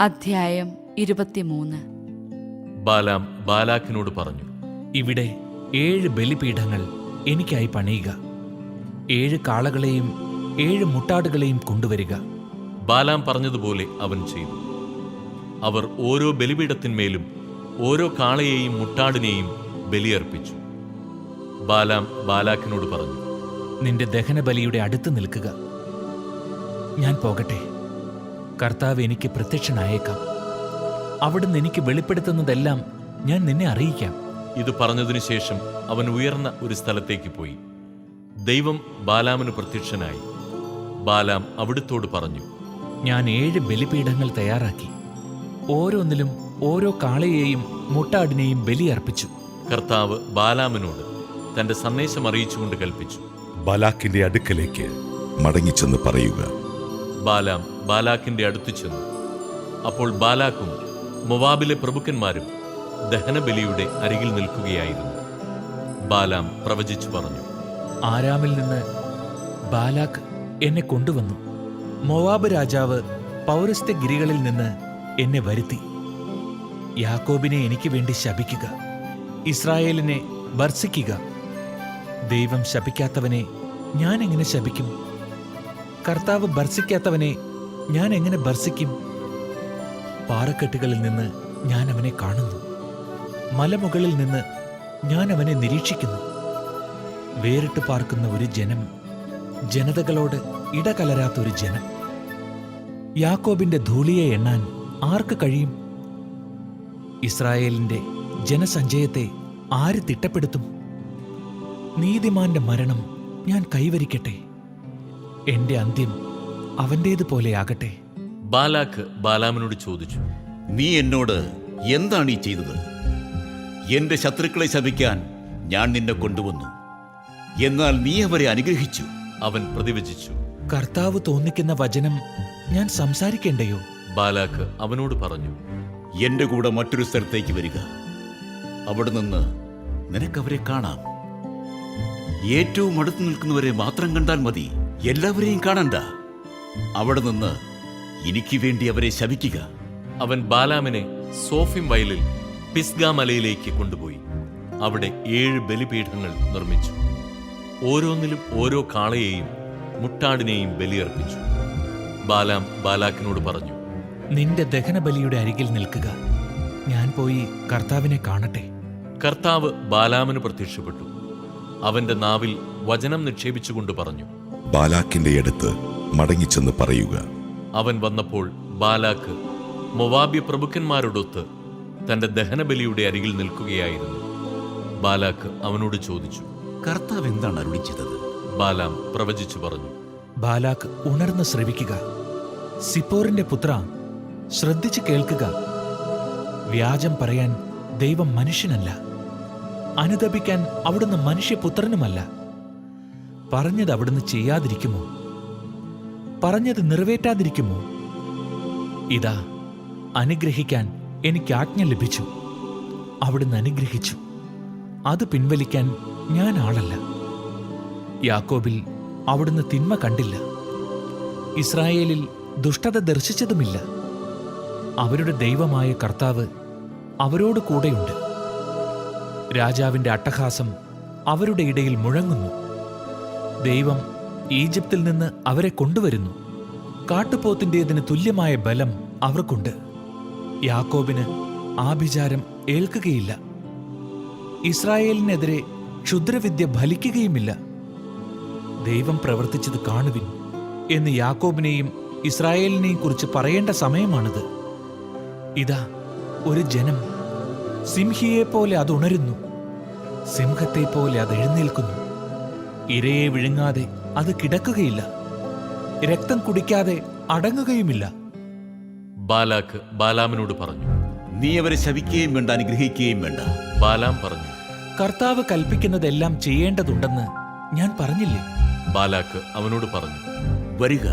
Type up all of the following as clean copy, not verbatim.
അധ്യായം 23. ബാലാം ബാലാക്കിനോട് പറഞ്ഞു, ഇവിടെ 7 ബലിപീഠങ്ങൾ എനിക്കായി പണിയുക. 7 കാളകളെയും 7 മുട്ടാടുകളെയും കൊണ്ടുവരിക. ബാലാം പറഞ്ഞതുപോലെ അവൻ ചെയ്തു. അവർ ഓരോ ബലിപീഠത്തിന്മേലും ഓരോ കാളയെയും മുട്ടാടിനെയും ബലിയർപ്പിച്ചു. ബാലാം ബാലാക്കിനോട് പറഞ്ഞു, നിന്റെ ദഹനബലിയുടെ അടുത്ത് നിൽക്കുക. ഞാൻ പോകട്ടെ. കർത്താവ് എനിക്ക് പ്രത്യക്ഷനായേക്കാം. അവിടുന്ന് എനിക്ക് വെളിപ്പെടുത്തുന്നതെല്ലാം ഞാൻ നിന്നെ അറിയിക്കാം. ഇത് പറഞ്ഞതിനു ശേഷം അവൻ ഉയർന്ന ഒരു സ്ഥലത്തേക്ക് പോയി. ദൈവം ബാലാമിന് പ്രത്യക്ഷനായി. ബാലാം അവിടുത്തോട് പറഞ്ഞു, ഞാൻ 7 ബലിപീഠങ്ങൾ തയ്യാറാക്കി. ഓരോന്നിലും ഓരോ കാളയെയും മുട്ടാടിനെയും ബലിയർപ്പിച്ചു. കർത്താവ് ബാലാമിനോട് തന്റെ സന്ദേശം അറിയിച്ചുകൊണ്ട് കൽപ്പിച്ചു, ബാലാക്കിന്റെ അടുക്കലേക്ക് മടങ്ങിച്ചെന്ന് പറയുക. ബാലാം ബാലാക്കിന്റെ അടുത്തു ചെന്നു. അപ്പോൾ ബാലാക്കും മൊവാബിലെ പ്രഭുക്കന്മാരും ദഹനബലിയുടെ അരികിൽ നിൽക്കുകയായിരുന്നു. ബാലാം പ്രവചിച്ചു പറഞ്ഞു, ആരാമിൽ നിന്ന് ബാലാക്ക് എന്നെ കൊണ്ടുവന്നു. മോവാബ് രാജാവ് പൗരസ്ത്യഗിരികളിൽ നിന്ന് എന്നെ വരുത്തി. യാക്കോബിനെ എനിക്ക് വേണ്ടി ശപിക്കുക, ഇസ്രായേലിനെ ഭർസിക്കുക. ദൈവം ശപിക്കാത്തവനെ ഞാൻ എങ്ങനെ ശപിക്കും? കർത്താവ് ഭർസിക്കാത്തവനെ ഞാൻ എങ്ങനെ ഭർസിക്കും? പാറക്കെട്ടുകളിൽ നിന്ന് ഞാൻ അവനെ കാണുന്നു. മലമുകളിൽ നിന്ന് ഞാൻ അവനെ നിരീക്ഷിക്കുന്നു. വേറിട്ട് പാർക്കുന്ന ഒരു ജനം, ജനതകളോട് ഇടകലരാത്തൊരു ജനം. യാക്കോബിന്റെ ധൂളിയെ എണ്ണാൻ ആർക്ക് കഴിയും? ഇസ്രായേലിന്റെ ജനസഞ്ചയത്തെ ആര് തിട്ടപ്പെടുത്തും? നീതിമാന്റെ മരണം ഞാൻ കൈവരിക്കട്ടെ. എന്റെ അന്ത്യം അവന്റേതുപോലെയാകട്ടെ. ബാലാക്ക് ബാലാമിനോട് ചോദിച്ചു, നീ എന്നോട് എന്താണ് ഈ ചെയ്തത്? എന്റെ ശത്രുക്കളെ ശപിക്കാൻ ഞാൻ നിന്നെ കൊണ്ടുവന്നു, എന്നാൽ നീ അവരെ അനുഗ്രഹിച്ചു. അവൻ പ്രതിവചിച്ചു. കർത്താവ് തോന്നിക്കുന്ന വചനം ഞാൻ സംസാരിക്കേണ്ടയോ? ബാലാക്ക് അവനോട് പറഞ്ഞു, എന്റെ കൂടെ മറ്റൊരു സ്ഥലത്തേക്ക് വരിക. അവിടെ നിന്ന് നിനക്കവരെ കാണാം. ഏറ്റവും അടുത്ത് നിൽക്കുന്നവരെ മാത്രം കണ്ടാൽ മതി, എല്ലാവരെയും കാണണ്ട. അവിടെ നിന്ന് എനിക്ക് വേണ്ടി അവരെ ശപിക്കുക. അവൻ ബാലാമിനെ സോഫിം വയലിൽ പിസ്ഗാ മലയിലേക്ക് കൊണ്ടുപോയി. അവിടെ 7 ബലിപീഠങ്ങൾ നിർമ്മിച്ചു. ഓരോന്നിലും ഓരോ കാളയെയും മുട്ടാടിനെയും ബലിയർപ്പിച്ചു. ബാലാം ബാലാക്കിനോട് പറഞ്ഞു, നിന്റെ ദഹനബലിയുടെ അരികിൽ നിൽക്കുക. ഞാൻ പോയി കർത്താവിനെ കാണട്ടെ. കർത്താവ് ബാലാമിന് പ്രത്യക്ഷപ്പെട്ടു. അവന്റെ നാവിൽ വചനം നിക്ഷേപിച്ചുകൊണ്ട് പറഞ്ഞു, ബാലാക്കിന്റെ അടുത്ത് മടങ്ങിച്ചെന്ന് പറയുക. അവൻ വന്നപ്പോൾ ബാലാക്ക് മൊവാബ്യ പ്രഭുക്കന്മാരോടൊത്ത് തന്റെ ദഹനബലിയുടെ അരികിൽ നിൽക്കുകയായിരുന്നു. ബാലാക്ക് അവനോട് ചോദിച്ചു, കർത്താവ് എന്താണ് അരുളി ചെയ്തത്? ബാലാം പ്രവചിച്ചു പറഞ്ഞു, ബാലാക്ക് ഉണർന്ന് ശ്രവിക്കുക. സിപ്പോറിന്റെ പുത്ര, ശ്രദ്ധിച്ചു കേൾക്കുക. വ്യാജം പറയാൻ ദൈവം മനുഷ്യനല്ല, അനുതപിക്കാൻ അവിടുന്ന് മനുഷ്യപുത്രനുമല്ല. പറഞ്ഞത് അവിടുന്ന് ചെയ്യാതിരിക്കുമോ? പറഞ്ഞത് നിറവേറ്റാതിരിക്കുമോ? ഇതാ, അനുഗ്രഹിക്കാൻ എനിക്ക് ആജ്ഞ ലഭിച്ചു. അവിടുന്ന് അനുഗ്രഹിച്ചു. അത് പിൻവലിക്കാൻ ഞാൻ ആളല്ല. യാക്കോബിൽ അവിടുന്ന് തിന്മ കണ്ടില്ല. ഇസ്രായേലിൽ ദുഷ്ടത ദർശിച്ചതുമില്ല. അവരുടെ ദൈവമായ കർത്താവ് അവരോട് കൂടെയുണ്ട്. രാജാവിന്റെ അട്ടഹാസം അവരുടെ ഇടയിൽ മുഴങ്ങുന്നു. ദൈവം ഈജിപ്തിൽ നിന്ന് അവരെ കൊണ്ടുവരുന്നു. കാട്ടുപോത്തിൻ്റെതിന് തുല്യമായ ബലം അവർക്കുണ്ട്. യാക്കോബിന് ആഭിചാരം ഏൽക്കുകയില്ല. ഇസ്രായേലിനെതിരെ ക്ഷുദ്രവിദ്യ ഫലിക്കുകയുമില്ല. ദൈവം പ്രവർത്തിച്ചത് കാണുവിൻ എന്ന് യാക്കോബിനെയും ഇസ്രായേലിനെയും കുറിച്ച് പറയേണ്ട സമയമാണിത്. ഇതാ, ഒരു ജനം, സിംഹിയെപ്പോലെ അത് ഉണരുന്നു. സിംഹത്തെപ്പോലെ അത് എഴുന്നേൽക്കുന്നു. ഇരയെ വിഴുങ്ങാതെ അത് കിടക്കുകയില്ല. രക്തം കുടിക്കാതെ അടങ്ങുകയുമില്ല. ബാലാക്ക് ബാലാമിനോട് പറഞ്ഞു, നീ അവരെ ശപിക്കുകയും വേണ്ട, അനുഗ്രഹിക്കുകയും വേണ്ട. ബാലാം പറഞ്ഞു, കർത്താവ് കൽപ്പിക്കുന്നതെല്ലാം ചെയ്യേണ്ടതുണ്ടെന്ന് ഞാൻ പറഞ്ഞില്ലേ? ബാലാക്ക് അവനോട് പറഞ്ഞു, വരിക,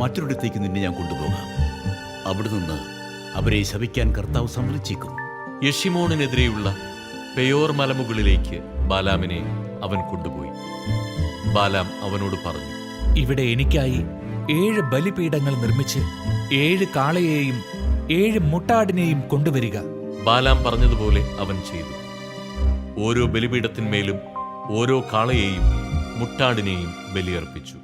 മറ്റൊരിടത്തേക്ക് നിന്നെ ഞാൻ കൊണ്ടുപോകാം. അവിടെ നിന്ന് അവരെ ശപിക്കാൻ കർത്താവ് സമ്മതിച്ചേക്കും. യെഷിമോണിനെതിരെയുള്ള പെയോർ മലമുകളിലേക്ക് ബാലാമിനെ അവൻ കൊണ്ടുപോയി. ബാലാം അവനോട് പറഞ്ഞു, ഇവിടെ എനിക്കായി 7 ബലിപീഠങ്ങൾ നിർമ്മിച്ച് 7 കാളയെയും 7 മുട്ടാടിനെയും കൊണ്ടുവരിക. ബാലാം പറഞ്ഞതുപോലെ അവൻ ചെയ്തു. ഓരോ ബലിപീഠത്തിന്മേലും ഓരോ കാളയെയും മുട്ടാടിനെയും ബലിയർപ്പിച്ചു.